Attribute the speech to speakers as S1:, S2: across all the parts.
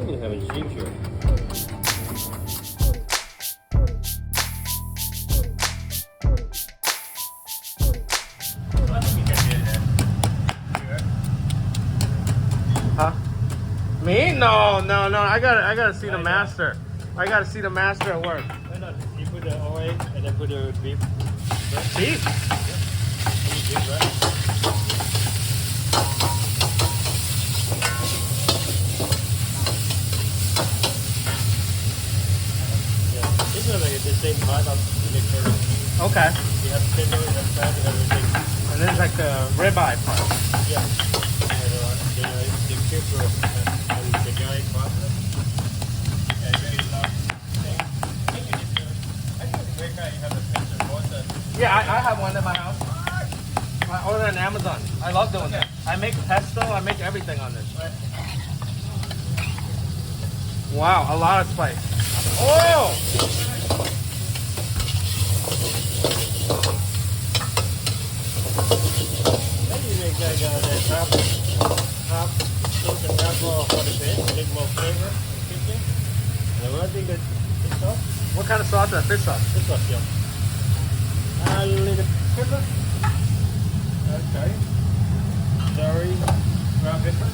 S1: think you have a ginger.
S2: Huh? Me? No. I gotta see the master. I gotta see the master at work.
S1: No. You put the oil and then put the beef.
S2: Beef?
S1: Beef, right? It's not like the same part of the curry.
S2: Okay.
S1: You have tender, you have fat, you have everything.
S2: And this is like the ribeye part.
S1: Yeah. The pepper and the garlic powder. Yeah, very love. I think it's great guy. You have a picture water.
S2: Yeah, I have one at my house. I ordered on Amazon. I love doing that. I make pesto. I make everything on this. Wow, a lot of spice. Oh!
S1: Then you make like half salt and half for the fish, a little more flavor and cooking. And one thing that fish sauce.
S2: What kind of sauce is that? Fish sauce?
S1: Fish sauce, yeah. A little pepper. Okay. Sorry, brown pepper.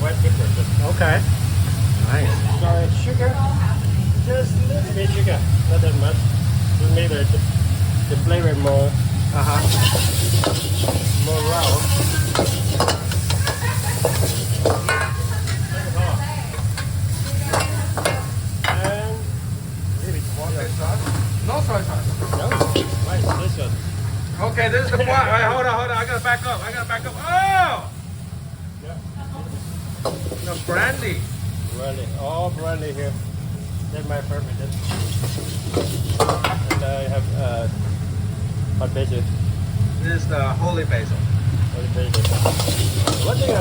S1: White pepper.
S2: Okay. Nice.
S1: Sorry, sugar. Just a little bit sugar, not that much. To make the flavor more more raw. And maybe water sauce.
S2: No soy sauce.
S1: No, why this one?
S2: Okay, this is the point. Wait, hold on. I gotta back up. Oh!
S1: Yeah.
S2: The brandy.
S1: Brandy, all brandy here. That's my favorite. And I have hot basil.
S2: This is the holy basil.
S1: Hot basil. One thing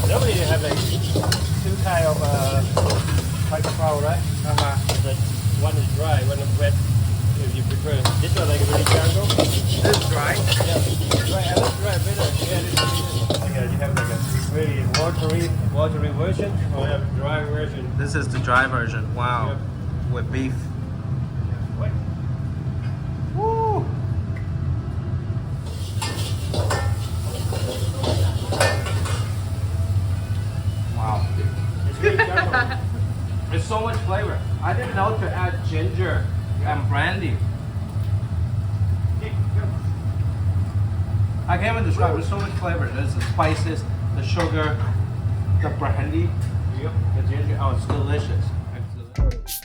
S1: normally you have like two kind of Pad Kra Pao, right? But one is dry, one is wet. If you prefer this one like really jungle.
S2: This is dry.
S1: Yeah, dry. I like dry better. Yeah, this is like you have like a really watery version, or you have dry version.
S2: This is the dry version. Wow. With beef.
S1: What?
S2: Woo! Wow.
S1: It's really jungle.
S2: There's so much flavor. I didn't know to add ginger and brandy. I can't even describe. There's so much flavor. There's the spices, the sugar, the brandy,
S1: Yep.
S2: the ginger. Oh, it's delicious. It's delicious.